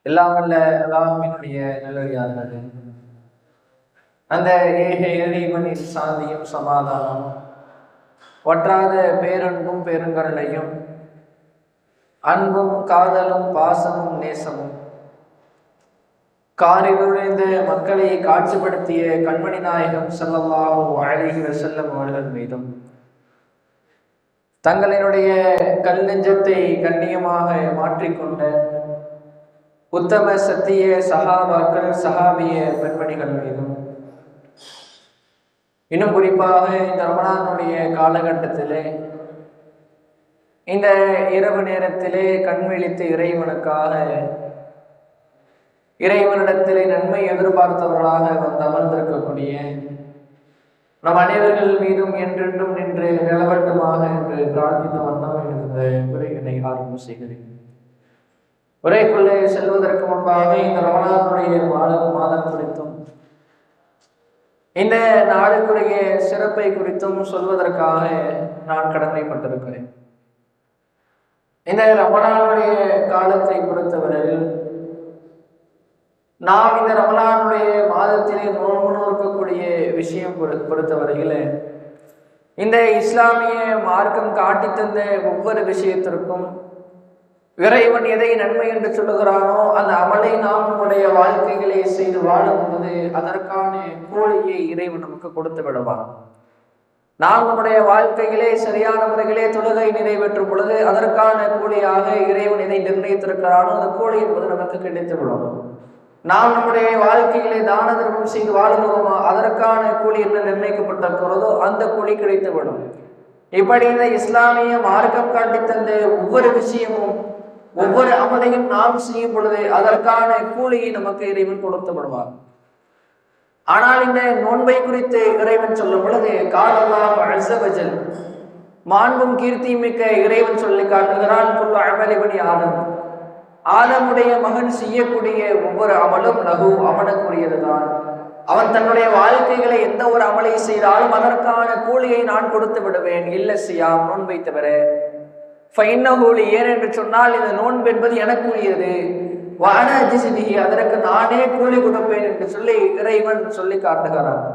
எல்லாம் வல்ல அல்லாஹ்வினுடைய நல்லடியார்களே, அந்த ஏக இறைவனின் சாந்தியும் சமாதானம் வற்றாத பேரன்பும் பெருங்கருணையும் அன்பும் காதலும் பாசமும் நேசமும் காரிருந்த மக்களை காட்சிப்படுத்திய கண்மணி நாயகம் ஸல்லல்லாஹு அலைஹி வஸல்லம் அவர்கள் மீதும் தங்களினுடைய கல் நெஞ்சத்தை கண்ணியமாக மாற்றிக்கொண்ட உத்தம சத்திய சஹாபாக்கள் சஹாபிய பெண்மணிகள் மீதும் இன்னும் குறிப்பாக இந்த ரமணானுடைய காலகட்டத்திலே இந்த இரவு நேரத்திலே கண்விழித்து இறைவனிடத்திலே நன்மை எதிர்பார்த்தவர்களாக வந்து அமர்ந்திருக்கக்கூடிய நம் அனைவர்கள் மீதும் என்றென்றும் நின்று நிலவட்டுமாக என்று பிரார்த்தித்து வந்தோம் என்ற உரையினை ஆரம்பம் செய்கிறேன். உரைக்குள்ளே செல்வதற்கு முன்பாக இந்த ரமணானுடைய மாதம் குறித்தும் இந்த நாளுக்குரிய சிறப்பை குறித்தும் சொல்வதற்காக நான் கடமைப்பட்டிருக்கிறேன். இந்த ரமணானுடைய காலத்தை பொறுத்தவரையில் நாம் இந்த ரமணானுடைய மாதத்திலே நோன்பு நோக்கக்கூடிய விஷயம் பொறுத்தவரையில் இந்த இஸ்லாமிய மார்க்கம் காட்டி தந்த ஒவ்வொரு விஷயத்திற்கும் இறைவன் எதை நன்மை என்று சொல்லுகிறானோ அந்த அமலை நாம் நம்முடைய வாழ்க்கைகளை செய்து வாழும் போது அதற்கான கூலியை இறைவன் நமக்கு கொடுத்து விடுவான். நாம் நம்முடைய வாழ்க்கையிலே சரியான முறையிலே தொழுகை நிறைவேற்றும் பொழுது அதற்கான கூலியாக இறைவன் எதை நிர்ணயித்திருக்கிறானோ அந்த கூலி என்பது நமக்கு கிடைத்து விடும். நாம் நம்முடைய வாழ்க்கையிலே தான தர்மம் செய்து வாழுகிறோமோ அதற்கான கூலி என்ன நிர்ணயிக்கப்பட்டிருக்கிறதோ அந்த கூலி கிடைத்து விடும். இப்படி இந்த இஸ்லாமிய மார்க்கம் காட்டி தந்த ஒவ்வொரு விஷயமும் ஒவ்வொரு அமலையும் நாம் செய்யும் பொழுது அதற்கான கூலியை நமக்கு இறைவன் கொடுத்து விடுவார். ஆனால் இந்த நோன்பை குறித்து இறைவன் சொல்லும் பொழுது காலல்லாஹு அஸ்ஸ வஜல் மாண்பும் கீர்த்தியும் மிக்க இறைவன் சொல்லி காட்டுகிறான், குல்லு அமலி பனி ஆதம், ஆதமுடைய மகன் செய்யக்கூடிய ஒவ்வொரு அமலும் லஹு அவனுக்குரியதுதான். அவன் தன்னுடைய வாழ்க்கைகளை எந்த ஒரு அமலை செய்தாலும் அதற்கான கூலியை நான் கொடுத்து விடுவேன். இல்ல சியாம், நோன்பை தவிர. ஃபைன்னஹூலி, ஏன் என்று சொன்னால் இந்த நோன்பு என்பது எனக்குரியது. வான அஜிசிதிஹி, அதற்கு நானே கூலி கொடுப்பேன் என்று சொல்லி இறைவன் சொல்லி காட்டுகிறான்.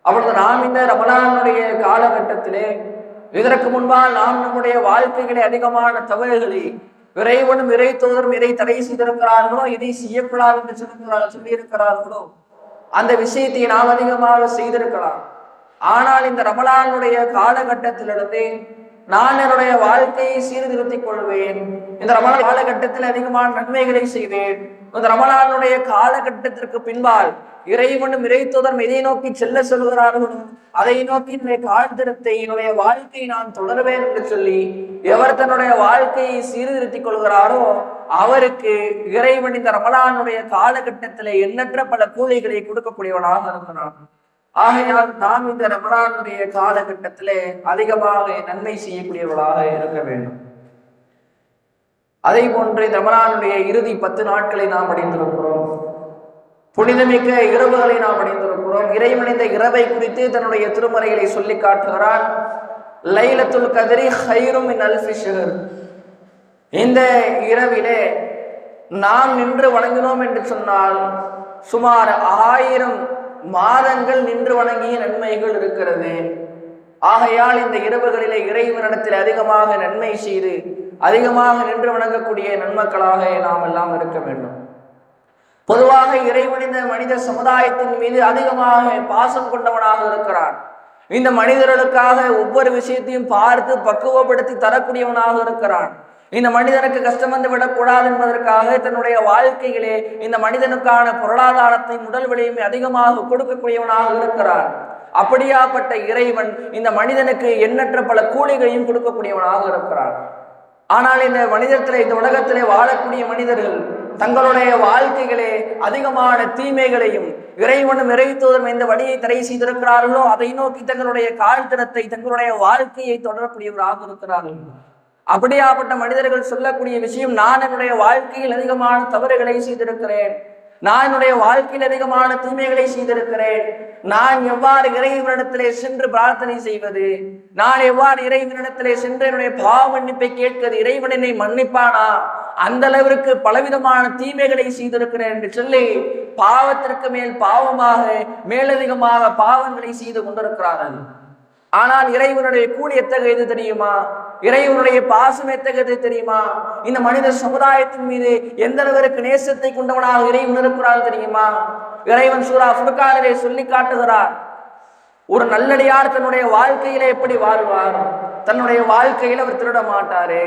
அப்பொழுது நாம் இந்த ரமலானுடைய காலகட்டத்திலே இதற்கு முன்பால் நாம் நம்முடைய வாழ்க்கைகளை அதிகமான தவறுகளை இறைவனும் இறை தோதரும் எதை தடை செய்திருக்கிறார்களோ, எதை செய்யக்கூடாது என்று சொல்லியிருக்கிறார்களோ அந்த விஷயத்தை நாம் அதிகமாக செய்திருக்கலாம். ஆனால் இந்த ரமலானுடைய காலகட்டத்திலிருந்து நான் என்னுடைய வாழ்க்கையை சீர்திருத்திக் கொள்வேன். இந்த ரமலான் காலகட்டத்தில் அதிகமான நன்மைகளை செய்வேன். இந்த ரமலானுடைய காலகட்டத்திற்கு பின்பால் இறைவனும் இறை தூதரும் எதை நோக்கி செல்ல சொல்கிறார்களோ அதை நோக்கி என்னுடைய காலத்திரத்தை என்னுடைய வாழ்க்கையை நான் தொடர்வேன் என்று சொல்லி எவர் தன்னுடைய வாழ்க்கையை சீர்திருத்திக் கொள்கிறாரோ அவருக்கு இறைவன் இந்த ரமலானுடைய காலகட்டத்திலே எண்ணற்ற பல கூலிகளை கொடுக்கக்கூடியவனாக இருக்கிறான். ஆகையால் நாம் இந்த ரமலானுடைய காலகட்டத்திலே அதிகமாக நன்மை செய்யக்கூடியவர்களாக இருக்க வேண்டும். அதே போன்று ரமலானுடைய இறுதி 10 நாட்களை நாம் அடைந்திருக்கிறோம். புனிதமிக்க இரவுகளை நாம் அடைந்திருக்கிறோம். இறைவன் இந்த இரவை குறித்து தன்னுடைய திருமறைகளை சொல்லி காட்டுகிறான், லைலத்துல் கத்ரி ஹைரும் மின் அல்ஃபி ஷஹர். இந்த இரவிலே நாம் நின்று வணங்கினோம் என்று சொன்னால் சுமார் 1000 மாதங்கள் நின்று வணங்கிய நன்மைகள் இருக்கிறது. ஆகையால் இந்த இரவுகளிலே இறைவனிடத்தில் அதிகமாக நன்மை செய்து அதிகமாக நின்று வணங்கக்கூடிய நன்மக்களாக நாம் எல்லாம் இருக்க வேண்டும். பொதுவாக இறைவன் இந்த மனித சமுதாயத்தின் மீது அதிகமாக பாசம் கொண்டவனாக இருக்கிறான். இந்த மனிதர்களுக்காக ஒவ்வொரு விஷயத்தையும் பார்த்து பக்குவப்படுத்தி தரக்கூடியவனாக இருக்கிறான். இந்த மனிதனுக்கு கஷ்டம் வந்து விடக்கூடாது என்பதற்காக தன்னுடைய வாழ்க்கையிலே இந்த மனிதனுக்கான பொருளாதாரத்தை முதல் விலையுமே அதிகமாக கொடுக்கக்கூடியவனாக இருக்கிறான். அப்படியாப்பட்ட இறைவன் இந்த மனிதனுக்கு எண்ணற்ற பல கூலிகளையும் கொடுக்கக்கூடியவனாக இருக்கிறான். ஆனால் இந்த மனிதத்திலே, இந்த உலகத்திலே வாழக்கூடிய மனிதர்கள் தங்களுடைய வாழ்க்கைகளே அதிகமான தீமைகளையும் இறைவனும் இறை தூதரும் எந்த வழியை தடை செய்திருக்கிறார்களோ அதை நோக்கி தங்களுடைய கால்தடத்தை தங்களுடைய வாழ்க்கையை தொடரக்கூடியவராக இருக்கிறார்கள். அப்படியாப்பட்ட மனிதர்கள் சொல்லக்கூடிய விஷயம், நான் என்னுடைய வாழ்க்கையில் அதிகமான தவறுகளை செய்திருக்கிறேன், நான் என்னுடைய வாழ்க்கையில் அதிகமான தீமைகளை செய்திருக்கிறேன், நான் எவ்வாறு இறைவனிடத்திலே சென்று பிரார்த்தனை செய்வது, நான் எவ்வாறு இறைவனிடத்திலே சென்று என்னுடைய பாவ மன்னிப்பை கேட்கிறது, இறைவன் என்னை மன்னிப்பானா, அந்த அளவிற்கு பலவிதமான தீமைகளை செய்திருக்கிறேன் என்று சொல்லி பாவத்திற்கு மேல் பாவமாக மேலதிகமாக பாவங்களை செய்து கொண்டிருக்கிறார்கள். ஆனால் இறைவனுடைய கூலி எத்தகையது தெரியுமா? இறைவனுடைய பாசம் எத்தகையது தெரியுமா? இந்த மனித சமுதாயத்தின் மீது எந்த அளவிற்கு நேசத்தை கொண்டவனாக இறைவன் இருக்கிறார் தெரியுமா? இறைவன் சூரா ஃபுர்கானிலே சொல்லி காட்டுகிறார், ஒரு நல்லடியார் தன்னுடைய வாழ்க்கையில எப்படி வாழ்வார்? தன்னுடைய வாழ்க்கையில் அவர் திருட மாட்டாரு,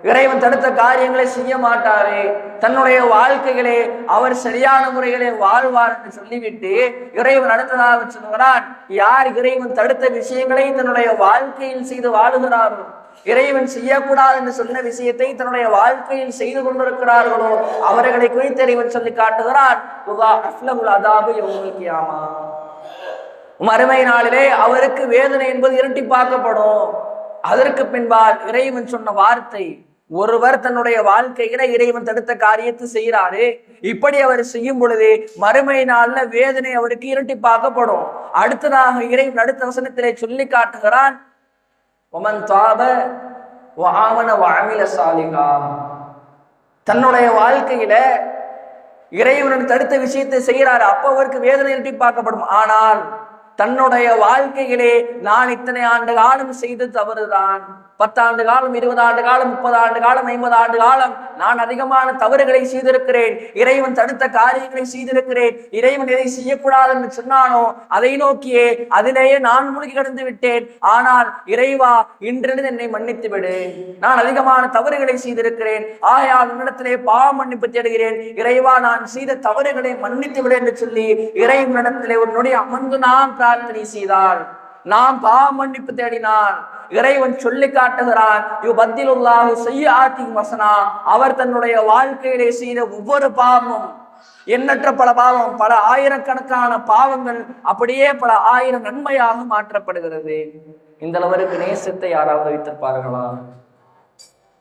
இறைவன் தடுத்த காரியங்களை செய்ய மாட்டாரு, தன்னுடைய வாழ்க்கைகளே அவர் சரியான முறைகளே வாழ்வார் என்று சொல்லிவிட்டு இறைவன் அடுத்ததாக சொல்கிறான், யார் இறைவன் தடுத்த விஷயங்களை தன்னுடைய வாழ்க்கையில் செய்து வாழுகிறாரோ, இறைவன் செய்யக்கூடாது என்று சொன்ன விஷயத்தை தன்னுடைய வாழ்க்கையில் செய்து கொண்டிருக்கிறார்களோ அவர்களை குறித்து இறைவன் சொல்லி காட்டுகிறான், மறுமை நாளிலே அவருக்கு வேதனை என்பது இரட்டிப்பாக்கப்படும். அதற்கு பின்பால் இறைவன் சொன்ன வார்த்தை, ஒருவர் தன்னுடைய வாழ்க்கையில இறைவன் தடுத்த காரியத்தை செய்யறாரு, இப்படி அவர் செய்யும் பொழுது மறுமை நாள்ல வேதனை அவருக்கு இரட்டிப்பாக்கப்படும். அடுத்ததாக இறைவன் அடுத்த வசனத்திலே சொல்லி காட்டுகிறான், தன்னுடைய வாழ்க்கையில இறைவன் தடுத்த விஷயத்தை செய்யறாரு, அப்ப அவருக்கு வேதனை இரட்டிப்பாக்கப்படும். ஆனால் தன்னுடைய வாழ்க்கையிலே நான் இத்தனை ஆண்டு காலம் செய்து தவறுதான், 10 ஆண்டு காலம், 20 ஆண்டு காலம், 30 ஆண்டு காலம், 50 ஆண்டு காலம் நான் அதிகமான தவறுகளை செய்திருக்கிறேன், இறைவன் தடுத்த காரியங்களை செய்திருக்கிறேன், இறைவன் எதை செய்யக்கூடாது என்று சொன்னானோ அதை நோக்கியே அதிலேயே நான் மூழ்கி கடந்து விட்டேன். ஆனால் இறைவா, இன்றிலிருந்து என்னை மன்னித்து விடு, நான் அதிகமான தவறுகளை செய்திருக்கிறேன், ஆகையால் உன்னிடத்திலே பாவ மன்னிப்பு தேடுகிறேன், இறைவா நான் செய்த தவறுகளை மன்னித்து விடு என்று சொல்லி இறைவனிடத்திலே உன்னுடைய அமர்ந்து நாம் பிரார்த்தனை செய்தால், நாம் பாவ மன்னிப்பு தேடினான், இறைவன் சொல்லி காட்டுகிறான், அவர் தன்னுடைய வாழ்க்கையிலே செய்த ஒவ்வொரு பாவமும், எண்ணற்ற பல பாவம், பல ஆயிரக்கணக்கான பாவங்கள் அப்படியே பல ஆயிரம் நன்மையாக மாற்றப்படுகிறது. இந்த அளவிற்கு நேசத்தை யாராவது வைத்திருப்பார்களா?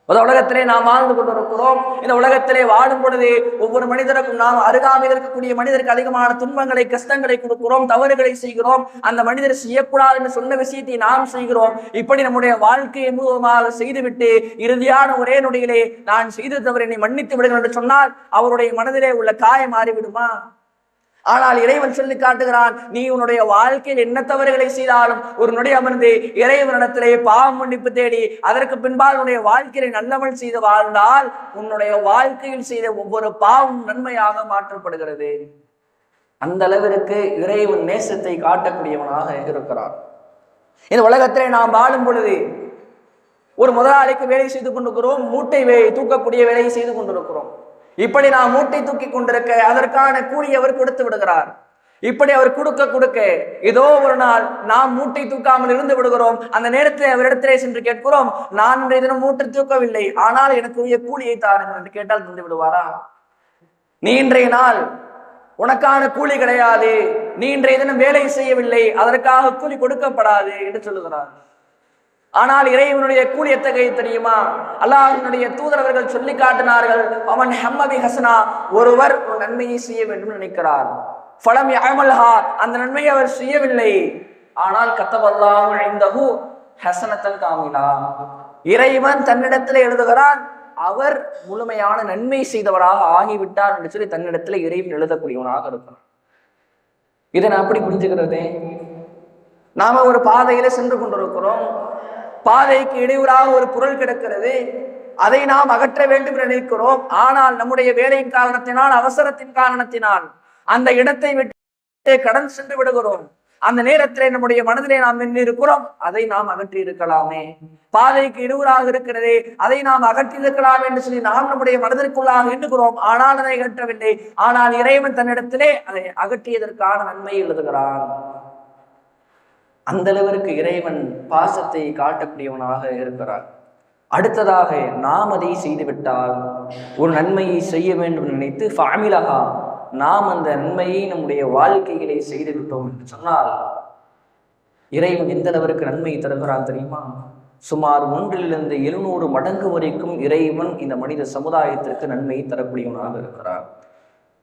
உலகத்திலே நாம் வாழ்ந்து கொண்டிருக்கிறோம். இந்த உலகத்திலே வாழும் பொழுது ஒவ்வொரு மனிதருக்கும் நாம் அருகாமையில் இருக்கக்கூடிய மனிதருக்கு அதிகமான துன்பங்களை, கஷ்டங்களை கொடுக்கிறோம், தவறுகளை செய்கிறோம், அந்த மனிதர் செய்யக்கூடாது என்று சொன்ன விஷயத்தை நாம் செய்கிறோம். இப்படி நம்முடைய வாழ்க்கையை முழுவதுமாக செய்துவிட்டு இறுதியான ஒரே நொடியிலே நான் செய்த தவறு என்னை மன்னித்து விடுங்கள் என்று சொன்னால் அவருடைய மனதிலே உள்ள காயம் மாறிவிடுமா? ஆனால் இறைவன் சொல்லி காட்டுகிறான், நீ உன்னுடைய வாழ்க்கையில் என்ன தவறுகளை செய்தாலும் ஒரு நொடி அமர்ந்து இறைவனிடத்திலே பாவம் மன்னிப்பு தேடி அதற்கு பின்பால் உன்னுடைய வாழ்க்கையை நல்லமல் செய்து வாழ்ந்தால் உன்னுடைய வாழ்க்கையில் செய்த ஒவ்வொரு பாவம் நன்மையாக மாற்றப்படுகிறது. அந்த அளவிற்கு இறைவன் நேசத்தை காட்டக்கூடியவனாக இருக்கிறான். இந்த உலகத்திலே நாம் வாழும் பொழுது ஒரு முதலாளிக்கு வேலை செய்து கொண்டிருக்கிறோம், மூட்டை தூக்கக்கூடிய வேலையை செய்து கொண்டிருக்கிறோம். இப்படி நாம் மூட்டை தூக்கி கொண்டிருக்க அதற்கான கூலி அவர் கொடுத்து விடுகிறார். இப்படி அவர் கொடுக்க ஏதோ ஒரு நாள் நாம் மூட்டை தூக்காமல் இருந்து விடுகிறோம். அந்த நேரத்தில் அவரிடத்திலே சென்று கேட்கிறோம், நான் இன்றைய தினம் மூட்டை தூக்கவில்லை, ஆனால் எனக்கு உரிய கூலியை தாருங்கள் என்று கேட்டால் தந்து விடுவாரா? நீ இன்றைய நாள் உனக்கான கூலி கிடையாது, நீ இன்றைய தினம் வேலை செய்யவில்லை, அதற்காக கூலி கொடுக்கப்படாது என்று சொல்லுகிறார். ஆனால் இறைவனுடைய கூலி எத்தகைய தெரியுமா? அல்லாஹ்வினுடைய தூதரவர்கள் சொல்லி காட்டினார்கள், அவன் ஹம்மபி ஹசனா, ஒருவர் ஒரு நன்மையை செய்ய வேண்டும் நினைக்கிறார், ஃபலம் யஅமல்ஹா, அந்த நன்மையை அவர் செய்யவில்லை, ஆனால் கத்தபல்லாஹு இன்தஹு ஹஸனத்தன் காமிலா, இறைவன் தன்னிடத்தில் எழுதுகிறான், அவர் முழுமையான நன்மை செய்தவராக ஆகிவிட்டார் என்று சொல்லி தன்னிடத்தில் இறைவன் எழுதக்கூடியவனாக இருக்கிறார். இதை நான் அப்படி புரிஞ்சுக்கிறதே, நாம ஒரு பாதையில சென்று கொண்டிருக்கிறோம், பாதைக்கு இடையூறாக ஒரு பொருள் கிடக்கிறது, அதை நாம் அகற்ற வேண்டும் என்று நினைக்கிறோம். ஆனால் நம்முடைய வேலையின் காரணத்தினால், அவசரத்தின் காரணத்தினால் அந்த இடத்தை விட்டு கடந்து சென்று விடுகிறோம். அந்த நேரத்திலே நம்முடைய மனதிலே நாம் என்ன இருக்கிறோம், அதை நாம் அகற்றி இருக்கலாமே, பாதைக்கு இடையூறாக இருக்கிறதே அதை நாம் அகற்றி இருக்கலாம் என்று சொல்லி நாம் நம்முடைய மனதிற்குள்ளாக எண்ணுகிறோம். ஆனால் அதை அகற்றவில்லை. ஆனால் இறைவன் தன்னிடத்திலே அதை அகற்றியதற்கான நன்மை எழுதுகிறான். அந்த அளவிற்கு இறைவன் பாசத்தை காட்டக்கூடியவனாக இருக்கிறார். அடுத்ததாக நாம் அதை செய்துவிட்டால், ஒரு நன்மையை செய்ய வேண்டும் நினைத்து ஃபாமிலஹா, நாம் அந்த நன்மையை நம்முடைய வாழ்க்கைகளை செய்து விட்டோம் என்று சொன்னால் இறைவன் எந்த அளவிற்கு நன்மை தருகிறான் தெரியுமா? சுமார் 1 to 700 மடங்கு வரைக்கும் இறைவன் இந்த மனித சமுதாயத்திற்கு நன்மை தரக்கூடியவனாக இருக்கிறார்.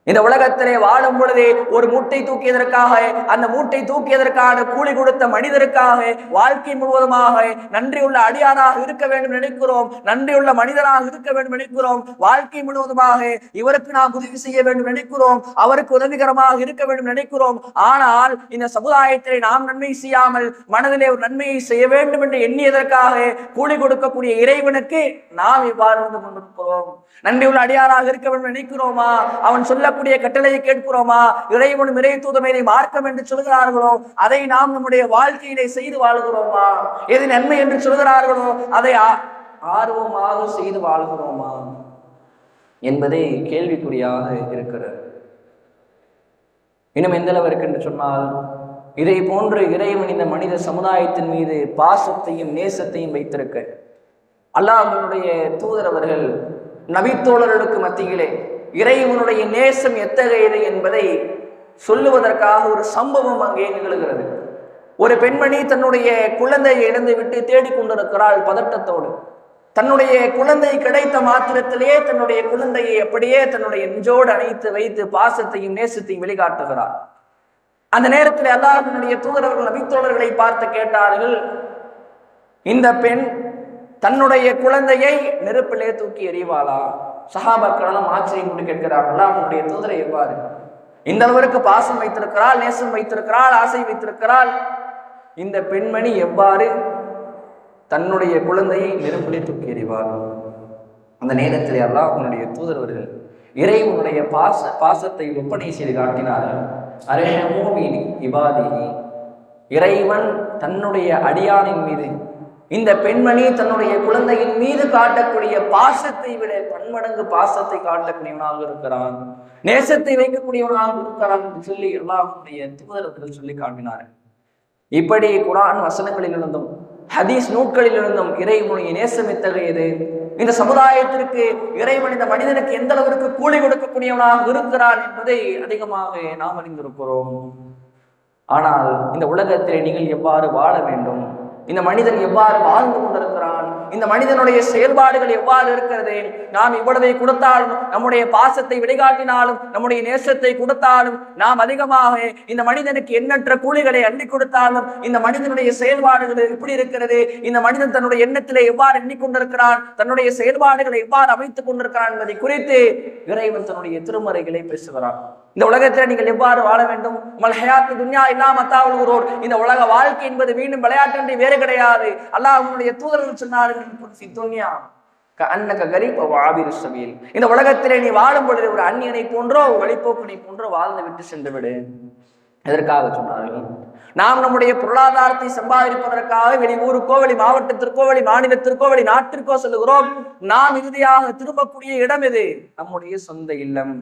இந்த உலகத்திலே வாழும் பொழுதே ஒரு மூட்டை தூக்கியதற்காக, அந்த மூட்டை தூக்கியதற்கான கூலி கொடுத்த மனிதருக்காக வாழ்க்கை முழுவதுமாக நன்றியுள்ள அடியானாக இருக்க வேண்டும் நினைக்கிறோம், நன்றியுள்ள மனிதனாக இருக்க வேண்டும் நினைக்கிறோம். வாழ்க்கை முழுவதுமாக இவருக்கு நாம் உதவி செய்ய வேண்டும் நினைக்கிறோம், அவருக்கு உதவிகரமாக இருக்க வேண்டும் நினைக்கிறோம். ஆனால் இந்த சமுதாயத்திலே நாம் நன்மை செய்யாமல் மனதிலே ஒரு நன்மையை செய்ய வேண்டும் என்று எண்ணியதற்காக கூலி கொடுக்கக்கூடிய இறைவனுக்கு நாம் இவ்வாறு வந்து கொண்டிருக்கிறோம். நன்றியுள்ள அடியாராக இருக்க வேண்டும் நினைக்கிறோமா? அவன் சொல்லக்கூடிய கட்டளையை கேட்கிறோமா? இறைவன் இறை தூதமையை மார்க்கம் என்று சொல்கிறார்களோ அதை நாம் நம்முடைய வாழ்க்கையிலே செய்து வாழ்கிறோமா? எது நன்மை என்று சொல்கிறார்களோ அதை ஆர்வமாக செய்து வாழ்கிறோமா என்பதை கேள்விக்குறியாக இருக்கிறது. இன்னும் எந்த அளவிற்கு என்று சொன்னால், இதை போன்று இறைவன் இந்த மனித சமுதாயத்தின் மீது பாசத்தையும் நேசத்தையும் வைத்திருக்க அல்லாஹ்வுடைய தூதர் அவர்கள் நபித்தோழர்களுக்கு மத்தியிலே இறைவனுடைய நேசம் எத்தகையது என்பதை சொல்லுவதற்காக ஒரு சம்பவம் அங்கே நிகழ்கிறது. ஒரு பெண்மணி தன்னுடைய குழந்தையை இழந்து விட்டு தேடிக்கொண்டிருக்கிறாள் பதட்டத்தோடு. தன்னுடைய குழந்தை கிடைத்த மாத்திரத்திலேயே தன்னுடைய குழந்தையை அப்படியே தன்னுடைய நெஞ்சோடு அணைத்து வைத்து பாசத்தையும் நேசத்தையும் வெளிக்காட்டுகிறார். அந்த நேரத்தில் அல்லாஹ்வுடைய தூதரவர்கள் நபித்தோழர்களை பார்த்து கேட்டார்கள், இந்த பெண் தன்னுடைய குழந்தையை நெருப்பிலே தூக்கி எறிவாளா? சஹாபாக்களும் ஆச்சரியம் கொண்டு கேட்கிறார்கள், அவனுடைய தூதரை எவ்வாறு இந்த அளவிற்கு பாசம் வைத்திருக்கிறாள், நேசம் வைத்திருக்கிறாள், ஆசை வைத்திருக்கிறாள், இந்த பெண்மணி எவ்வாறு தன்னுடைய குழந்தையை நெருப்பிலே தூக்கி எறிவாள்? அந்த நேரத்தில் எல்லாம் அவனுடைய தூதரவர்கள் இறைவனுடைய பாசத்தை ஒப்பனை செய்து காட்டினார்கள். அரேமூமினி இபாதிஹி, இறைவன் தன்னுடைய அடியானின் மீது இந்த பெண்மணி தன்னுடைய குழந்தையின் மீது காட்டக்கூடிய பாசத்தை விட பன்மடங்கு பாசத்தை காட்டக்கூடியவனாக இருக்கிறான், நேசத்தை வைக்கக்கூடியவனாக இருக்கிறான் என்று சொல்லி அல்லாஹ்வுடைய தூதர்கள் சொல்லி காட்டினார்கள். இப்படி குர்ஆன் வசனங்களிலிருந்தும் ஹதீஸ் நூட்களிலிருந்தும் இறைவனுடைய நேசம் எத்தகையது, இந்த சமுதாயத்திற்கு இறைவன் இந்த மனிதனுக்கு எந்த அளவிற்கு கூலி கொடுக்கக்கூடியவனாக இருக்கிறான் என்பதை அதிகமாக நாம் அறிந்திருக்கிறோம். ஆனால் இந்த உலகத்திலே நீங்கள் எவ்வாறு வாழ வேண்டும், இந்த மனிதன் எவ்வாறு வாழ்ந்து கொண்டிருக்கிறான், இந்த மனிதனுடைய செயல்பாடுகள் எவ்வாறு இருக்கிறது, நாம் இவ்வளவை கொடுத்தாலும் நம்முடைய பாசத்தை வெளிக்காட்டினாலும் நம்முடைய நேசத்தை கொடுத்தாலும் நாம் அதிகமாக இந்த மனிதனுக்கு எண்ணற்ற கூலிகளை அள்ளி கொடுத்தாலும் இந்த மனிதனுடைய செயல்பாடுகள் எப்படி இருக்கிறது, இந்த மனிதன் தன்னுடைய எண்ணத்திலே எவ்வாறு எண்ணிக்கொண்டிருக்கிறான், தன்னுடைய செயல்பாடுகளை எவ்வாறு அமைத்துக் கொண்டிருக்கிறான் என்பதை குறித்து இறைவன் தன்னுடைய திருமறைகளை பேசுகிறான். இந்த உலகத்தில் நீங்கள் எவ்வாறு வாழ வேண்டும், மல்ஹயாத்து துன்யா இல்லா மத்தாவுல் குரூர், இந்த உலக வாழ்க்கை என்பது மீண்டும் விளையாட்டு வேறு கிடையாது. அல்லாஹ்வுடைய தூதர்கள் சொன்னார்கள், இந்த உலகத்திலே நீ வாழும் பொழுது ஒரு அந்நியனை போன்றோ வழிபோக்கனை போன்றோ வாழ்ந்து விட்டு சென்று விடு. எதற்காக சொன்னார்கள்? நாம் நம்முடைய பொருளாதாரத்தை சம்பாதிப்பதற்காக வெளி ஊருக்கோ வெளி மாவட்டத்திற்கோ வெளி மாநிலத்திற்கோ வெளி நாட்டிற்கோ செல்கிறோம். நாம் இறுதியாக திரும்பக்கூடிய இடம் எது? நம்முடைய சொந்த இல்லம்,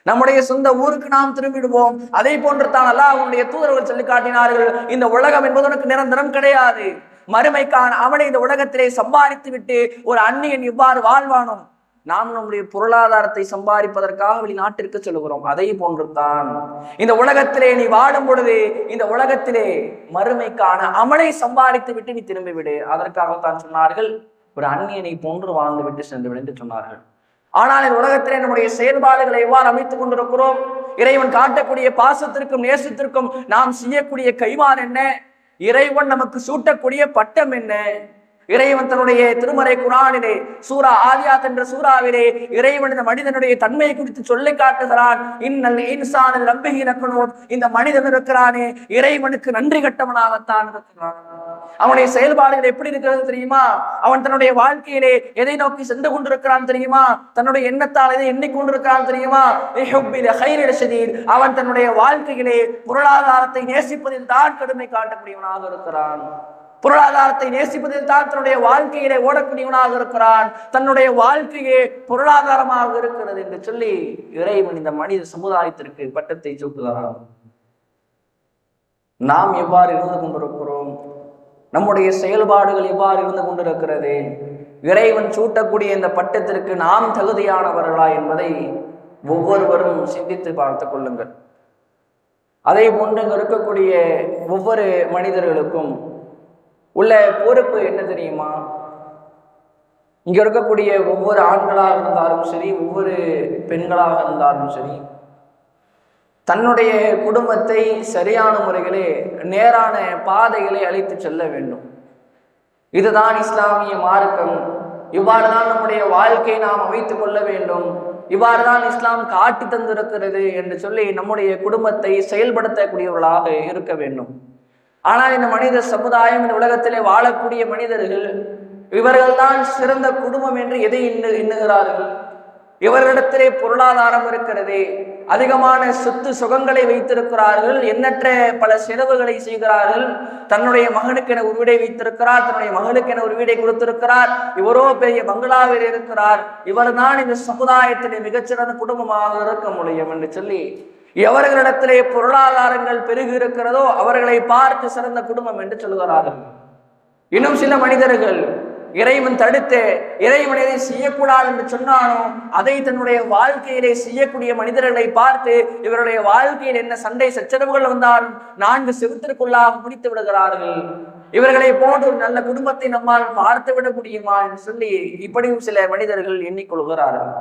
நம்முடைய சொந்த ஊருக்கு நாம் திரும்பிடுவோம். அதே போன்று தான் அல்லாஹ்வுடைய தூதர்கள் சொல்லி காட்டினார்கள், இந்த உலகம் என்பது உனக்கு நிரந்தரம் கிடையாது, மறுமைக்கான அவனை இந்த உலகத்திலே சம்பாதித்து விட்டு ஒரு அந்நியன் இவ்வாறு வாழ்வானோ, நாம் நம்முடைய பொருளாதாரத்தை சம்பாதிப்பதற்காக வெளிநாட்டிற்கு செல்கிறோம். அதே போன்று தான் இந்த உலகத்திலே நீ வாழும் பொழுது இந்த உலகத்திலே மறுமைக்கான அமலை சம்பாதித்து விட்டு நீ திரும்பிவிடு. அதற்காகத்தான் சொன்னார்கள், ஒரு அந்நியனை போன்று வாழ்ந்து விட்டு சென்று விடு என்று சொன்னார்கள். ஆனால் இந்த உலகத்திலே நம்முடைய செயல்பாடுகளை எவ்வாறு அமைத்துக் கொண்டிருக்கிறோம், இறைவன் காட்டக்கூடிய பாசத்திற்கும் நேசத்திற்கும் நாம் செய்யக்கூடிய கைமாறு என்ன, இறைவன் நமக்கு சூட்டக்கூடிய பட்டம் என்ன? இறைவன் தன்னுடைய திருமறை குர்ஆனிலே சூரா ஆதியாத் என்ற சூறாவிலே இறைவன் இந்த மனிதனுடைய தன்மையை குறித்து சொல்லி காட்டுகிறான். இன்னல் இன்சான ரப்பிஹி லகனூத், இந்த மனிதன் இருக்கிறானே இறைவனுக்கு நன்றி கட்டவனாகத்தான் இருக்கிறான். அவனுடைய செயல்பாடுகள் எப்படி இருக்கிறது தெரியுமா? அவன் தன்னுடைய வாழ்க்கையிலே எதை நோக்கி சென்று கொண்டிருக்கிறான் தெரியுமா? தன்னுடைய எண்ணத்தால் எதை எண்ணிக்கொண்டிருக்கிறான் தெரியுமா? அவன் தன்னுடைய வாழ்க்கையிலே பொருளாதாரத்தை நேசிப்பதில் தான் கடுமை காட்டக்கூடியவனாக இருக்கிறான். பொருளாதாரத்தை நேசிப்பதில் தான் தன்னுடைய வாழ்க்கையிலே ஓடக்கூடியவனாக இருக்கிறான். தன்னுடைய வாழ்க்கையே பொருளாதாரமாக இருக்கிறது என்று சொல்லி இறைவன் இந்த மனித சமுதாயத்திற்கு பட்டத்தை சூட்டுகிறான். நாம் எவ்வாறு இருந்து கொண்டிருக்கிறோம், நம்முடைய செயல்பாடுகள் எவ்வாறு இருந்து கொண்டிருக்கிறது, இறைவன் சூட்டக்கூடிய இந்த பட்டத்திற்கு நாம் தகுதியானவர்களா என்பதை ஒவ்வொருவரும் சிந்தித்து பார்த்து கொள்ளுங்கள். அதே போன்று இருக்கக்கூடிய ஒவ்வொரு மனிதர்களுக்கும் உள்ள பொறுப்பு என்ன தெரியுமா? இங்க இருக்கக்கூடிய ஒவ்வொரு ஆண்களாக இருந்தாலும் சரி, ஒவ்வொரு பெண்களாக இருந்தாலும் சரி, தன்னுடைய குடும்பத்தை சரியான முறைகளே நேரான பாதைகளை அழைத்து செல்ல வேண்டும். இதுதான் இஸ்லாமிய மார்க்கம். இவ்வாறு தான் நம்முடைய வாழ்க்கையை நாம் அமைத்துக் கொள்ள வேண்டும். இவ்வாறு தான் இஸ்லாம் காட்டி தந்திருக்கிறது என்று சொல்லி நம்முடைய குடும்பத்தை செயல்படுத்தக்கூடியவர்களாக இருக்க வேண்டும். ஆனால் இந்த மனித சமுதாயம், இந்த உலகத்திலே வாழக்கூடிய மனிதர்கள், இவர்கள்தான் சிறந்த குடும்பம் என்று எதை எண்ணுகிறார்கள்? இவர்களிடத்திலே பொருளாதாரம் இருக்கிறது, அதிகமான சொத்து சுகங்களை வைத்திருக்கிறார்கள், எண்ணற்ற பல செலவுகளை செய்கிறார்கள். தன்னுடைய மகனுக்கென ஒரு வீடை வைத்திருக்கிறார், தன்னுடைய மகளுக்கென ஒரு வீடை கொடுத்திருக்கிறார், இவரோ பெரிய பங்களாவில் இருக்கிறார், இவர்தான் இந்த சமுதாயத்திலே மிகச்சிறந்த குடும்பமாக இருக்க முடியும் என்று சொல்லி எவர்களிடத்திலே பொருளாதாரங்கள் பெருகி இருக்கிறதோ அவர்களை பார்த்து சிறந்த குடும்பம் என்று சொல்கிறார்கள். இன்னும் சில மனிதர்கள் இறைவன் தடுத்து இறைவனை செய்யக்கூடாது என்று சொன்னானோ அதை தன்னுடைய வாழ்க்கையிலே செய்யக்கூடிய மனிதர்களை பார்த்து இவருடைய வாழ்க்கையில் என்ன சண்டை சச்சரவுகள் வந்தாலும் 4 செவுத்திற்குள்ளாக முடித்து விடுகிறார்கள். இவர்களை போன்று ஒரு நல்ல குடும்பத்தை நம்மால் பார்த்து விட முடியுமா என்று சொல்லி இப்படியும் சில மனிதர்கள் எண்ணிக்கொள்கிறார்கள்.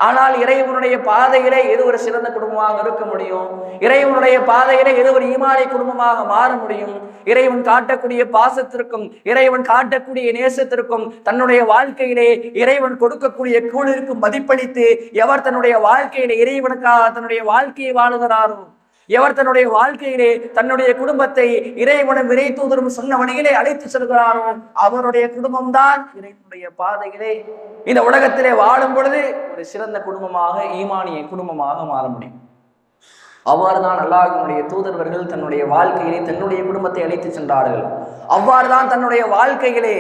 ஆனால் இறைவனுடைய பாதையிலே எது ஒரு சிறந்த குடும்பமாக இருக்க முடியும்? இறைவனுடைய பாதையிலே எது ஒரு ஈமானிய குடும்பமாக மாற முடியும்? இறைவன் காட்டக்கூடிய பாசத்திற்கும் இறைவன் காட்டக்கூடிய நேசத்திற்கும் தன்னுடைய வாழ்க்கையிலே இறைவன் கொடுக்கக்கூடிய கூழிற்கும் மதிப்பளித்து எவர் தன்னுடைய வாழ்க்கையிலே இறைவனுக்காக தன்னுடைய வாழ்க்கையை வாழுகிறாரோ, எவர் தன்னுடைய வாழ்க்கையிலே தன்னுடைய குடும்பத்தை இறைவனும் இறை தூதரும் சொன்ன வழியிலே அழைத்து செல்கிறாரோ அவருடைய குடும்பம்தான் இறைவனுடைய பாதையிலே இந்த உலகத்திலே வாழும் பொழுது ஒரு சிறந்த குடும்பமாக, ஈமானிய குடும்பமாக மாற முடியும். அவ்வாறுதான் அல்லாஹ்வுடைய தூதர்கள் தன்னுடைய வாழ்க்கையிலே தன்னுடைய குடும்பத்தை அழைத்து சென்றார்கள். அவ்வாறுதான் தன்னுடைய வாழ்க்கையிலே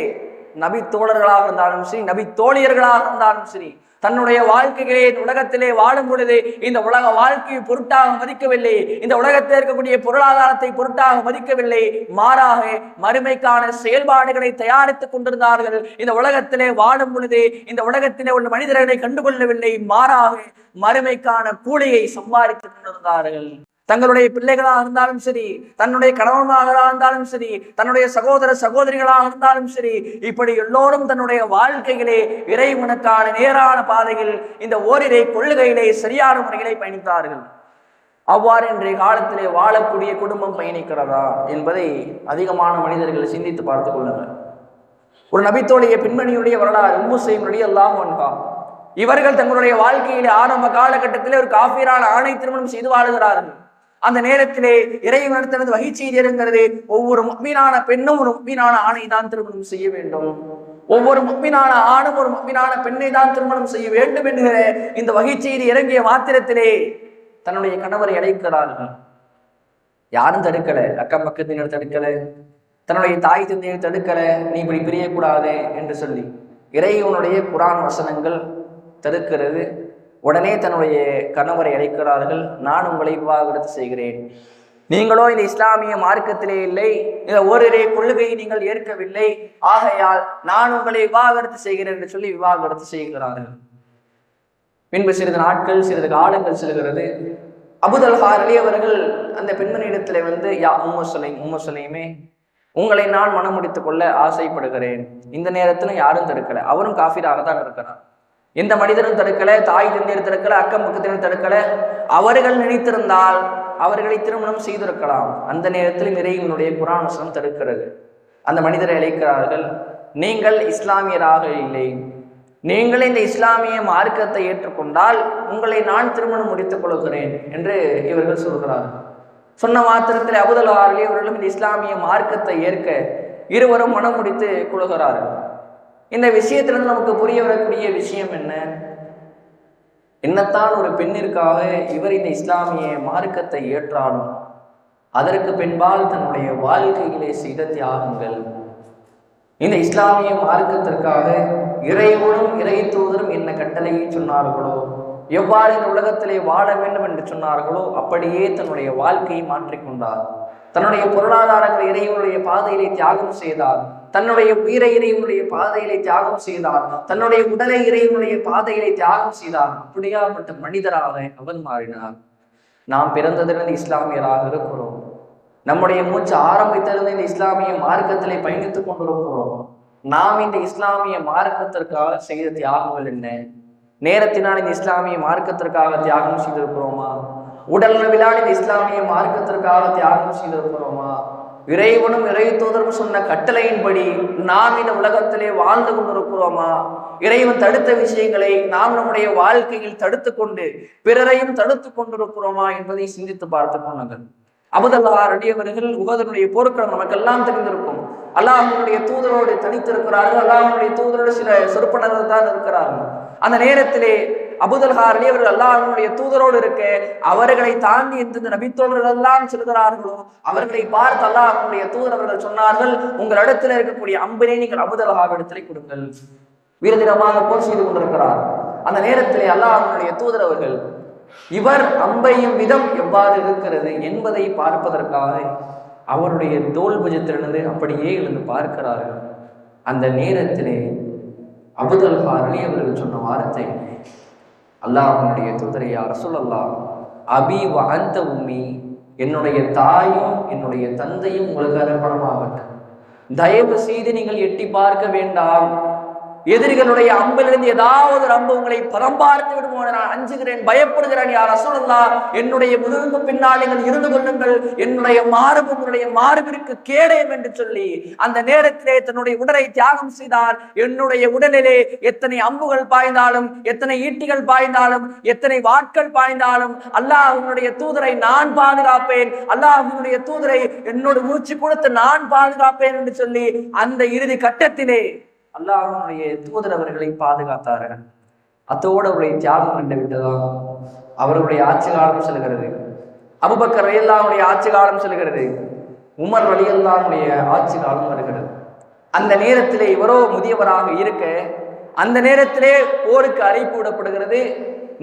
நபி தோழர்களாக இருந்தாலும் சரி, நபி தோழியர்களாக இருந்தாலும் சரி, தன்னுடைய வாழ்க்கைகளே உலகத்திலே வாழும் பொழுது இந்த உலக வாழ்க்கையை பொருட்டாக மதிக்கவில்லை, இந்த உலகத்தில் இருக்கக்கூடிய பொருளாதாரத்தை பொருட்டாக மதிக்கவில்லை, மாறாக மறுமைக்கான செயல்பாடுகளை தயாரித்துக் கொண்டிருந்தார்கள். இந்த உலகத்திலே வாழும் பொழுது இந்த உலகத்திலே உள்ள மனிதர்களை கண்டுகொள்ளவில்லை, மாறாக மறுமைக்கான கூலியை சம்பாதித்துக் கொண்டிருந்தார்கள். தங்களுடைய பிள்ளைகளாக இருந்தாலும் சரி, தன்னுடைய கணவனாக இருந்தாலும் சரி, தன்னுடைய சகோதர சகோதரிகளாக இருந்தாலும் சரி, இப்படி எல்லோரும் தன்னுடைய வாழ்க்கையிலே இறைவனுக்கான நேரான பாதையில் இந்த ஓரிரை கொள்கையிலே சரியான முறைகளை பயணித்தார்கள். அவ்வாறு இன்றைய காலத்திலே வாழக்கூடிய குடும்பம் பயணிக்கிறதா என்பதை அதிகமான மனிதர்கள் சிந்தித்து பார்த்துக் கொள்ளுங்கள். ஒரு நபித்தோழிய பெண்மணியுடைய வரலாறு உம்மு சலீம் ரலியல்லாஹு அன்ஹா. இவர்கள் தங்களுடைய வாழ்க்கையிலே ஆரம்ப காலகட்டத்திலே ஒரு காஃபிரான ஆணை திருமணம் செய்து வாழுகிறார்கள். அந்த நேரத்திலே இறைவனது வகை செய்தி இருக்கிறது, ஒவ்வொரு முஃமினான பெண்ணும் ஒரு முஃமினான ஆணை தான் திருமணம் செய்ய வேண்டும், ஒவ்வொரு முஃமினான ஆணும் ஒரு முஃமினான பெண்ணை தான் திருமணம் செய்ய வேண்டும் என்கிற இந்த வகை செய்தி இறங்கிய மாத்திரத்திலே தன்னுடைய கணவரை அழைக்கிறார்கள். யாரும் தடுக்கல, அக்கம் பக்கத்தினர் தடுக்கல, தன்னுடைய தாய் தந்தையை தடுக்கல, நீ இப்படி பிரியக்கூடாது என்று சொல்லி இறைவனுடைய குர்ஆன் வசனங்கள் தடுக்கிறது. உடனே தன்னுடைய கணவரை அழைக்கிறார்கள். நான் உங்களை விவாகரத்து செய்கிறேன், நீங்களோ இந்த இஸ்லாமிய மார்க்கத்திலே இல்லை, இந்த ஓரிரை கொள்கையை நீங்கள் ஏற்கவில்லை, ஆகையால் நான் உங்களை விவாகரத்து செய்கிறேன் என்று சொல்லி விவாகரத்து செய்கிறார்கள். பின்பு சிறிது நாட்கள் சிறிது காலங்கள் செல்கிறது. அபூ தல்ஹா அவர்கள் அந்த பெண்மணியிடத்திலே வந்து, யா உம்மு சலீமே, உங்களை நான் மனம் முடித்துக் கொள்ள ஆசைப்படுகிறேன். இந்த நேரத்திலும் யாரும் தடுக்கல, அவரும் காஃபிராக தான் இருக்கிறார். எந்த மனிதனும் தடுக்கல, தாய் தந்தையர் தடுக்கல, அக்கம் பக்கத்தினர் தடுக்கல. அவர்கள் நினைத்திருந்தால் அவர்களை திருமணம் செய்திருக்கலாம். அந்த நேரத்தில் இறைவனுடைய குர்ஆன் வசனம் தடுக்கிறது. அந்த மனிதரை அழைக்கிறார்கள், நீங்கள் இஸ்லாமியராக இல்லை, நீங்கள் இந்த இஸ்லாமிய மார்க்கத்தை ஏற்றுக்கொண்டால் உங்களை நான் திருமணம் முடித்துக் கொள்கிறேன் என்று இவர்கள் சொல்கிறார்கள். சொன்ன மாத்திரத்தில் அபூ தல்ஹா அவர்களும் இந்த இஸ்லாமிய மார்க்கத்தை ஏற்க இருவரும் மனம் முடித்து கொள்கிறார்கள். இந்த விஷயத்திலிருந்து நமக்கு புரிய வரக்கூடிய விஷயம் என்னத்தான் ஒரு பெண்ணிற்காக இவர் இந்த இஸ்லாமிய மார்க்கத்தை ஏற்றாலும் அதற்கு பின்பால் தன்னுடைய வாழ்க்கையிலே செய்த தியாகங்கள், இந்த இஸ்லாமிய மார்க்கத்திற்காக இறைவனும் இறை தூதரும் என்ன கட்டளையை சொன்னார்களோ, எவ்வாறு இந்த உலகத்திலே வாழ வேண்டும் என்று சொன்னார்களோ அப்படியே தன்னுடைய வாழ்க்கையை மாற்றிக்கொண்டார். தன்னுடைய பொருளாதாரங்களை இறைவனுடைய பாதையிலே தியாகம் செய்தார், தன்னுடைய உயிரை இறைவனுடைய பாதையிலே தியாகம் செய்தார், தன்னுடைய உடலை இறைவனுடைய பாதையிலே தியாகம் செய்தார். அப்படியாப்பட்ட மனிதராக அவன் மாறினார். நாம் பிறந்ததிலிருந்து இஸ்லாமியராக இருக்கிறோம், நம்முடைய மூச்சு ஆரம்பித்திலிருந்து இந்த இஸ்லாமிய மார்க்கத்திலே பயணித்துக் கொண்டிருக்கிறோம். நாம் இந்த இஸ்லாமிய மார்க்கத்திற்காக செய்த தியாகங்கள் என்ன? நேரத்தினால் இந்த இஸ்லாமிய மார்க்கத்திற்காக தியாகம் செய்திருக்கிறோமா? உடல்நவிலான இந்த இஸ்லாமிய மார்க்கத்திற்காக தியாகம் செய்திருக்கிறோமா? இறைவனும் இறை தூதரும் சொன்ன கட்டளையின்படி நாம் இந்த உலகத்திலே வாழ்ந்து கொண்டிருக்கிறோமா? இறைவன் தடுத்த விஷயங்களை நாம் நம்முடைய வாழ்க்கையில் தடுத்து கொண்டு பிறரையும் தடுத்து கொண்டிருக்கிறோமா என்பதை சிந்தித்து பார்த்து கொள்ளுங்கள். அபூதல்லாஹ் ரலியல்லாஹு உஹதுடைய போர்க்களம் நமக்கெல்லாம் தெரிந்திருக்கும். அல்லாஹ்வுடைய தூதரோடு தனித்திருக்கிறார்கள். அல்லாஹ்வுடைய தூதரோடு சில சொற்பனர்கள் தான் இருக்கிறார்கள். அந்த நேரத்திலே அபூதல்லாஹ் ரலியல்லாஹு அல்லாஹ்வுடைய தூதரோடு இருக்க அவர்களை தாண்டி எந்த நபித்தோழர்கள் எல்லாம் செல்கிறார்களோ அவர்களை பார்த்து அல்லாஹ்வுடைய தூதர் அவர்கள் சொன்னார்கள், உங்கள் இடத்துல இருக்கக்கூடிய அம்பினை நீங்கள் அபூதல்லாஹ் இடத்திலே கொடுங்கள். வீரதினமாக போர் செய்து கொண்டிருக்கிறார். அந்த நேரத்திலே அல்லாஹ்வுடைய தூதர் அவர்கள் இவர் அம்பையும் விதம் எவ்வாறு இருக்கிறது என்பதை பார்ப்பதற்காக அவருடைய தோல் புஜத்திலிருந்து அப்படியே எழுந்து பார்க்கிறார்கள். அந்த நேரத்திலே அபூதல்லாஹ் அவர்கள் சொன்ன வார்த்தை, அல்லாஹ்வுடைய தூதரே யா ரசூலல்லாஹ், அபி வ அன்த உம்மி, என்னுடைய தாயும் என்னுடைய தந்தையும் உங்களுக்கு அர்ப்பணமாகட்டும். தயவு செய்து நீங்கள் எட்டி பார்க்க வேண்டாம். எதிரிகளுடைய அம்பிலிருந்து ஏதாவது ஒரு அம்பு உங்களை பலம் பார்த்து விடுமோ, நான் அஞ்சுகிறேன், பயப்படுகிறேன். யா ரசூலல்லாஹ், என்னுடைய முதுகுக்கு பின்னால் நீங்கள் இருந்து கொள்ளுங்கள், என்னுடைய மார்பு உங்களுடைய மார்பிற்கு கேடயம் என்று சொல்லி அந்த நேரத்திலே தன்னுடைய உடலை தியாகம் செய்தார். என்னுடைய உடலிலே எத்தனை அம்புகள் பாய்ந்தாலும், எத்தனை ஈட்டிகள் பாய்ந்தாலும், எத்தனை வாட்கள் பாய்ந்தாலும் அல்லாஹ்வுடைய தூதரை நான் பாதுகாப்பேன், அல்லாஹ்வுடைய தூதரை என்னோட மூச்சு கொடுத்து நான் பாதுகாப்பேன் என்று சொல்லி அந்த இறுதி கட்டத்திலே அல்லாஹ்வுடைய தூதர் அவர்களை பாதுகாத்தார்கள். அத்தோடு அவருடைய தியாகம் கண்டு விட்டதான் அவர்களுடைய ஆட்சி காலம் செல்கிறது. அபூபக்கர் ரலியல்லாஹுடைய ஆட்சி காலம் செல்கிறது. உமர் ரலியல்லாஹுடைய ஆட்சி காலம் வருகிறது. அந்த நேரத்திலே இவரோ முதியவராக இருக்க அந்த நேரத்திலே போருக்கு அழைப்பு விடப்படுகிறது.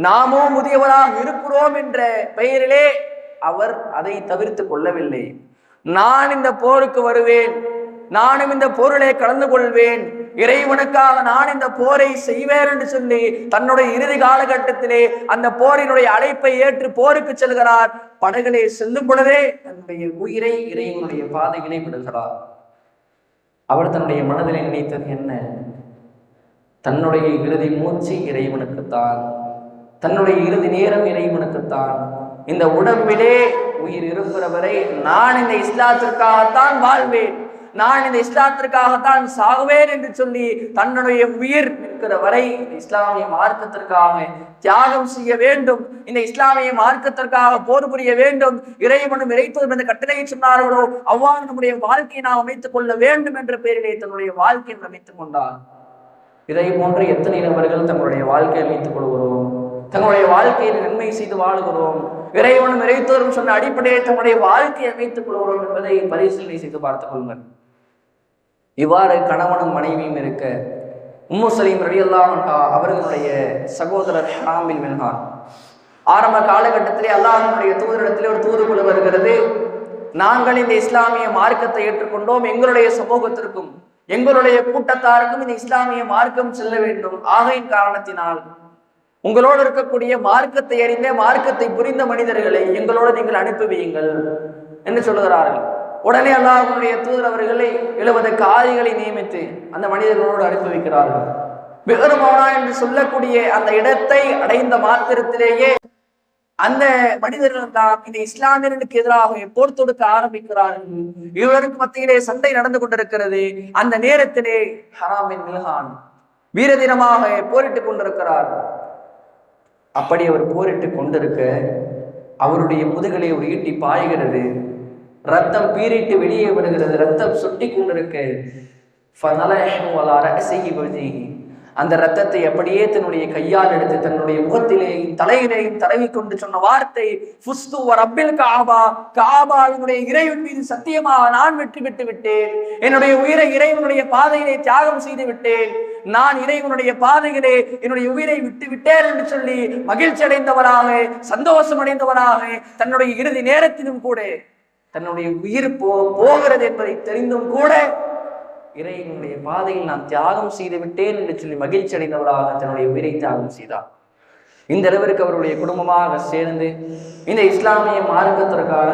நாமோ முதியவராக இருக்கிறோம் என்ற பெயரிலே அவர் அதை தவிர்த்து கொள்ளவில்லை. நான் இந்த போருக்கு வருவேன், நானும் இந்த போரிலே கலந்து கொள்வேன், இறைவனுக்காக நான் இந்த போரை செய்வேன் என்று சொல்லி தன்னுடைய இறுதி காலகட்டத்திலே அந்த போரினுடைய அழைப்பை ஏற்று போருக்கு செல்கிறார். படகளே செல்லும் பொழுதே தன்னுடைய உயிரை இறைவனுடைய பாதையிலே விடுகிறார். அவர் தன்னுடைய மனதிலே நினைத்தது என்ன? தன்னுடைய இறுதி மூச்சு இறைவனுக்குத்தான், தன்னுடைய இறுதி நேரம் இறைவனுக்குத்தான். இந்த உடம்பிலே உயிர் இருக்கிற வரை நான் இந்த இஸ்லாத்திற்காகத்தான் வாழ்வேன், நான் இந்த இஸ்லாத்திற்காகத்தான் சாகுவேன் என்று சொல்லி தன்னுடைய உயிர் நிற்கிற வரை இஸ்லாமிய மார்க்கத்திற்காக தியாகம் செய்ய வேண்டும், இந்த இஸ்லாமிய மார்க்கத்திற்காக போர் புரிய வேண்டும், இறைவனும் இறைத்தோரும் என்ற கட்டளையை சொன்னார்களோ அவ்வாறு நம்முடைய வாழ்க்கையை நாம் அமைத்துக் கொள்ள வேண்டும் என்ற பெயரிலே தன்னுடைய வாழ்க்கையை அமைத்துக் கொண்டார். இதை போன்று எத்தனை நபர்கள் தங்களுடைய வாழ்க்கையை அமைத்துக் கொள்கிறோம், தங்களுடைய வாழ்க்கையில் நன்மை செய்து வாழுகிறோம், இறைவனும் இறைத்தோரும் சொன்ன அடிப்படையை தங்களுடைய வாழ்க்கையை அமைத்துக் கொள்கிறோம் என்பதை பரிசீலனை செய்து பார்த்துக் கொள்ளுங்கள். இவ்வாறு கணவனும் மனைவியும் இருக்க உம்மு சலீம் ரலியல்லாஹு அன்ஹா அவர்களுடைய சகோதரர் ஹராம் பின் மில்ஹான் ஆரம்ப காலகட்டத்திலே அல்லாஹ்வுடைய தூதரிடத்திலே ஒரு தூதுக்குழு வருகிறது. நாங்கள் இந்த இஸ்லாமிய மார்க்கத்தை ஏற்றுக்கொண்டோம், எங்களுடைய சமூகத்திற்கும் எங்களுடைய கூட்டத்தாருக்கும் இந்த இஸ்லாமிய மார்க்கம் செல்ல வேண்டும், ஆகையின் காரணத்தினால் உங்களோடு இருக்கக்கூடிய மார்க்கத்தை அறிந்த மார்க்கத்தை புரிந்த மனிதர்களை எங்களோடு நீங்கள் அனுப்பி வையுங்கள் என்று சொல்லுகிறார்கள். உடனே அல்லாஹ்வுடைய தூதர் அவர்களை 70 காரிகளை நியமித்து அந்த மனிதர்களோடு அனுப்பி வைக்கிறார்கள். பிஹ்ருமௌனா என்று சொல்லக்கூடிய அந்த இடத்தை அடைந்த மாத்திரத்திலேயே அந்த மனிதர்கள் தான் இந்த இஸ்லாமியர்களுக்கு எதிராக போர் தொடுக்க ஆரம்பிக்கிறார்கள். இவருக்கு மத்தியிலே சண்டை நடந்து கொண்டிருக்கிறது. அந்த நேரத்திலே ஹராம் பின் மில்ஹான் வீரதீரமாக போரிட்டுக் கொண்டிருக்கிறார். அப்படி அவர் போரிட்டு கொண்டிருக்க அவருடைய முதுகலை ஒரு ஈட்டி பாய்கிறது, ரத்தம் பீறிட்டு வெளியே வருகிறது, ரத்தம் சுட்டி கொண்டிருக்க அந்த ரத்தத்தை அப்படியே தன்னுடைய கையால் எடுத்து தன்னுடைய முகத்திலேயும் தலையிலேயும் தடவி கொண்டு சொன்ன வார்த்தை, ஃபுஸ்து வ ரப்பில் கஅபா, கஅபாவினுடைய இறைவன் மீது சத்தியமாக நான் வெற்றி பெற்று விட்டேன், என்னுடைய உயிரை இறைவனுடைய பாதையிலே தியாகம் செய்து விட்டேன், நான் இறைவனுடைய பாதையிலே என்னுடைய உயிரை விட்டு விட்டேன் என்று சொல்லி மகிழ்ச்சி அடைந்தவராக சந்தோஷம் அடைந்தவராக தன்னுடைய இறுதி நேரத்திலும் கூட தன்னுடைய உயிர் போகிறது என்பதை தெரிந்தும் கூட இறைவனுடைய பாதையில் நான் தியாகம் செய்து விட்டேன் என்று சொல்லி மகிழ்ச்சி அடைந்தவராக தன்னுடைய உயிரை தியாகம் செய்தார். இந்த அளவிற்கு அவருடைய குடும்பமாக சேர்ந்து இந்த இஸ்லாமிய மார்க்கத்திற்காக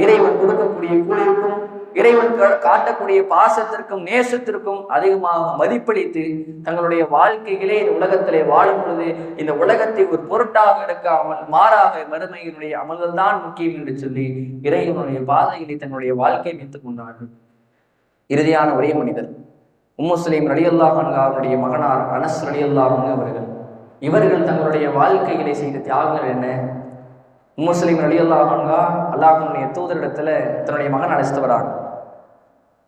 இறைவன் கொடுக்கக்கூடிய கூலிக்கும் இறைவன் காட்டக்கூடிய பாசத்திற்கும் நேசத்திற்கும் அதிகமாக மதிப்பளித்து தங்களுடைய வாழ்க்கைகளே இந்த உலகத்திலே வாழும் பொழுது இந்த உலகத்தை ஒரு பொருட்டாக எடுக்காமல் மாறாக மறுமையினுடைய அமல்கள் தான் முக்கியம் என்று சொல்லி இறைவனுடைய பாதைகளை தன்னுடைய வாழ்க்கையை வைத்துக் கொண்டார்கள். இறுதியான ஒரே மனிதர் உம்மு சுலைம் ரலியல்லாஹு அன்ஹா அவருடைய மகனார் அனஸ் ரலியல்லாஹு அன்ஹு அவர்கள். இவர்கள் தங்களுடைய வாழ்க்கைகளை செய்த தியாகங்கள் என்ன? உம்மு சுலைம் ரலியல்லாஹு அன்ஹா அல்லாஹ்வுடைய தூதரிடத்துல தன்னுடைய மகன் அழைச்சிட்டு வராங்க.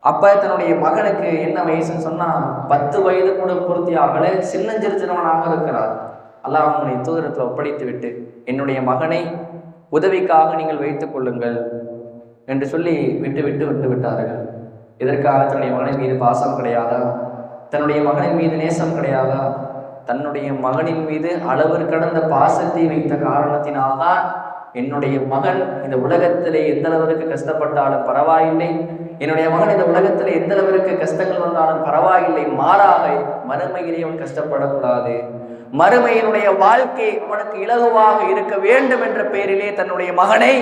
அப்ப தன்னுடைய மகனுக்கு என்ன வயசுன்னு சொன்னா 10 வயது கூட பூர்த்தி ஆகல, சின்னஞ்சிறுவனாக இருக்கிறார். அல்லாஹ்வுடைய தூதரிடத்துல ஒப்படைத்து விட்டு என்னுடைய மகனை உதவிக்காக நீங்கள் வைத்துக் கொள்ளுங்கள் என்று சொல்லி விட்டு விட்டார்கள். இதற்காக தன்னுடைய மகனின் மீது பாசம் கிடையாதா? தன்னுடைய மகனின் மீது நேசம் கிடையாதா? தன்னுடைய மகனின் மீது அளவு கடந்த பாசத்தை வைத்த காரணத்தினால்தான் என்னுடைய மகன் இந்த உலகத்திலே எந்த அளவிற்கு கஷ்டப்பட்டாலும் பரவாயில்லை, என்னுடைய மகன் இந்த உலகத்திலே எந்த அளவிற்கு கஷ்டங்கள் வந்தாலும் பரவாயில்லை, மாறாக மறுமையிலே அவன் கஷ்டப்படக்கூடாது, மறுமையினுடைய வாழ்க்கை அவனுக்கு இலகுவாக இருக்க வேண்டும் என்ற பெயரிலே தன்னுடைய மகனை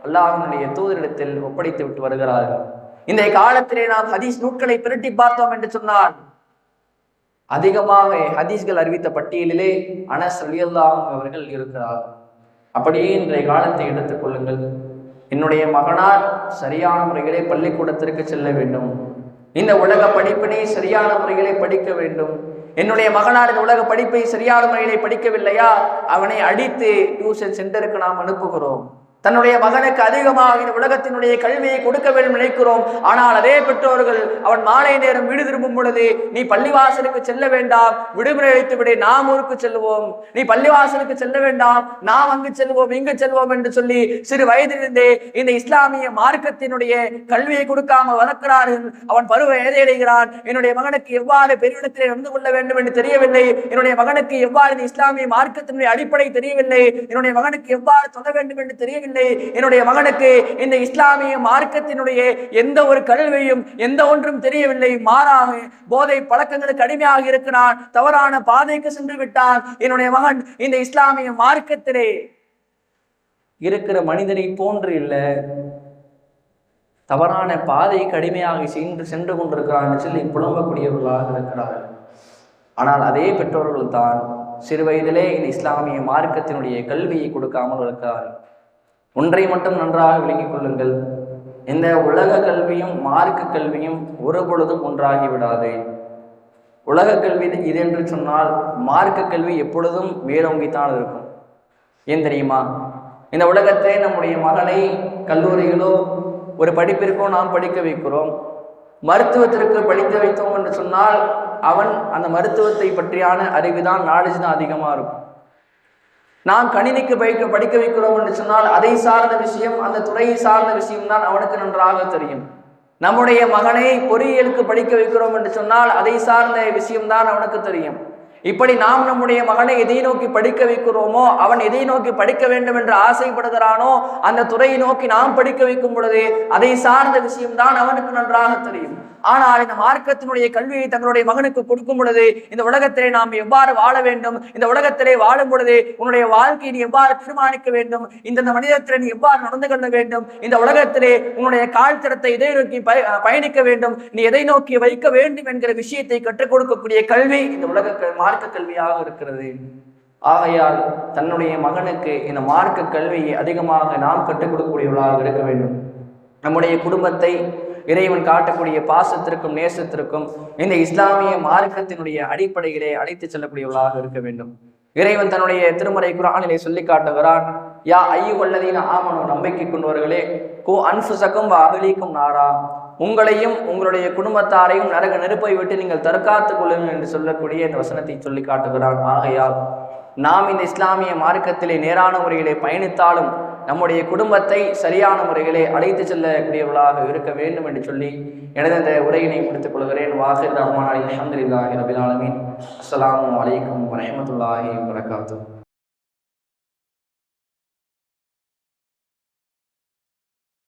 அல்லாஹ்வுடைய தூதரிடத்தில் ஒப்படைத்து விட்டு வருகிறார்கள். இந்த காலத்திலே நாம் ஹதீஸ் நூட்களை பிரட்டி பார்த்தோம் என்று சொன்னால் அதிகமாக ஹதீஸ்கள் அறிவித்த பட்டியலிலே அனஸ் ரலியல்லாஹு அன்ஹு அவர்கள் இருக்கிறார். அப்படியே இன்றைய காலத்தை எடுத்துக் கொள்ளுங்கள். என்னுடைய மகனார் சரியான முறைகளை பள்ளிக்கூடத்திற்கு செல்ல வேண்டும், இந்த உலக படிப்பினை சரியான முறைகளை படிக்க வேண்டும். என்னுடைய மகனார் இந்த உலக படிப்பை சரியான முறைகளை படிக்கவில்லையா, அவனை அடித்து டியூஷன் சென்டருக்கு நாம் அனுப்புகிறோம். தன்னுடைய மகனுக்கு அதிகமாக இந்த உலகத்தினுடைய கல்வியை கொடுக்க வேண்டும் நினைக்கிறோம். ஆனால் அதே பெற்றோர்கள் அவன் மாலை நேரம் வீடு திரும்பும் பொழுது நீ பள்ளிவாசலுக்கு செல்ல வேண்டாம், விடுமுறை அளித்து விட, நாம் ஊருக்கு செல்வோம், நீ பள்ளிவாசலுக்கு செல்ல வேண்டாம், நாம் அங்கு செல்வோம் இங்கு செல்வோம் என்று சொல்லி சிறு வயதிலிருந்தே இந்த இஸ்லாமிய மார்க்கத்தினுடைய கல்வியை கொடுக்காமல் வளர்க்கிறார்கள். அவன் பருவ வயதையடைகிறான். என்னுடைய மகனுக்கு எவ்வாறு பெருமிடத்திலே நடந்து கொள்ள வேண்டும் என்று தெரியவில்லை, என்னுடைய மகனுக்கு எவ்வாறு இந்த இஸ்லாமிய மார்க்கத்தினுடைய அடிப்படை தெரியவில்லை, என்னுடைய மகனுக்கு எவ்வாறு தொட வேண்டும் என்று தெரியவில்லை, என்னுடைய மகனுக்கு இந்த இஸ்லாமிய மார்க்கத்தினுடைய எந்த ஒரு கல்வியும் எந்த ஒன்றும் தெரியவில்லை, மாறாக போதை பழக்கங்களுக்கு அடிமையாக இருக்கிறான், தவறான பாதைக்கு சென்று விட்டான். என்னுடைய மகன் இந்த இஸ்லாமிய மார்க்கத்திலே இருக்கிற மனிதனை போன்று இல்லை, தவறான பாதைக்கு அடிமையாக சென்று கொண்டிருக்கிறான் சொல்லி புலம்பக்கூடியவர்களாக இருக்கிறார்கள். ஆனால் அதே பெற்றோர்கள் தான் சிறு வயதிலே இந்த இஸ்லாமிய மார்க்கத்தினுடைய கல்வியை கொடுக்காமல் இருக்கிறார்கள். ஒன்றை மட்டும் நன்றாக விளங்கிக் கொள்ளுங்கள், இந்த உலக கல்வியும் மார்க்க கல்வியும் ஒரு பொழுதும் ஒன்றாகி விடாது. உலக கல்வி இது என்று சொன்னால் மார்க்க கல்வி எப்பொழுதும் வேரோங்கித்தான் இருக்கும். ஏன் தெரியுமா? இந்த உலகத்தை நம்முடைய மகனை கல்லூரிகளோ ஒரு படிப்பிற்கோ நாம் படிக்க வைக்கிறோம். மருத்துவத்திற்கு படித்து வைத்தோம் என்று சொன்னால் அவன் அந்த மருத்துவத்தை பற்றியான அறிவுதான், நாலேஜ் தான் அதிகமாக இருக்கும். நாம் கணினிக்கு படிக்க வைக்கிறோம் என்று சொன்னால் அதை சார்ந்த விஷயம், அந்த துறையை சார்ந்த விஷயம் தான் அவனுக்கு நன்றாக தெரியும். நம்முடைய மகனை பொறியியலுக்கு படிக்க வைக்கிறோம் என்று சொன்னால் அதை சார்ந்த விஷயம்தான் அவனுக்கு தெரியும். இப்படி நாம் நம்முடைய மகனை எதை நோக்கி படிக்க வைக்கிறோமோ, அவன் எதை நோக்கி படிக்க வேண்டும் என்று ஆசைப்படுகிறானோ அந்த துறையை நோக்கி நாம் படிக்க வைக்கும் பொழுது அதை சார்ந்த விஷயம்தான் அவனுக்கு நன்றாக தெரியும். ஆனால் இந்த மார்க்கத்தினுடைய கல்வியை தங்களுடைய மகனுக்கு கொடுக்கும் பொழுது இந்த உலகத்திலே நாம் எவ்வாறு வாழ வேண்டும், இந்த உலகத்திலே வாழும் பொழுது உன்னுடைய வாழ்க்கையை நீ எவ்வாறு தீர்மானிக்க வேண்டும், இந்த மனிதத்திலே நீ எவ்வாறு நடந்து கொள்ள வேண்டும், இந்த உலகத்திலே உன்னுடைய கால்தரத்தை எதை நோக்கி பயணிக்க வேண்டும், நீ எதை நோக்கி வைக்க வேண்டும் என்கிற விஷயத்தை கற்றுக் கொடுக்கக்கூடிய கல்வி இந்த உலக மார்க்க கல்வியாக இருக்கிறது. ஆகையால் தன்னுடைய மகனுக்கு இந்த மார்க்க கல்வியை அதிகமாக நாம் கற்றுக் கொடுக்கக்கூடியவர்களாக இருக்க வேண்டும். நம்முடைய குடும்பத்தை இறைவன் காட்டக்கூடிய பாசத்திற்கும் நேசத்திற்கும் இந்த இஸ்லாமிய மார்க்கத்தினுடைய அடிப்படையிலே அழைத்து செல்லக்கூடியவர்களாக இருக்க வேண்டும். இறைவன் தன்னுடைய திருமறை குர்ஆனிலே சொல்லி காட்டுகிறான், யா அய்யுஹல்லதீன ஆமனூ, நம்பிக்கை கொண்டவர்களே, கூ அன்ஃபுஸக்கும் வ அஹ்லீக்கும் நாரா, உங்களையும் உங்களுடைய குடும்பத்தாரையும் நரக நெருப்பை விட்டு நீங்கள் தற்காத்துக் கொள்ளுங்கள் என்று சொல்லக்கூடிய இந்த வசனத்தை சொல்லி காட்டுகிறான். ஆகையால் நாம் இந்த இஸ்லாமிய மார்க்கத்திலே நேரான முறையிலே பயணித்தாலும் நம்முடைய குடும்பத்தை சரியான முறைகளே அழைத்து செல்லக்கூடியவர்களாக இருக்க வேண்டும் என்று சொல்லி எனது இந்த உரையினை முடித்துக் கொள்கிறேன். வாஹிர் ரஹ்மான் அல்ஹம்துலில்லாஹி ரபில் ஆலமீன். அஸ்ஸலாமு அலைக்கும் வரஹ்மத்துல்லாஹி வபரகாத்துஹு.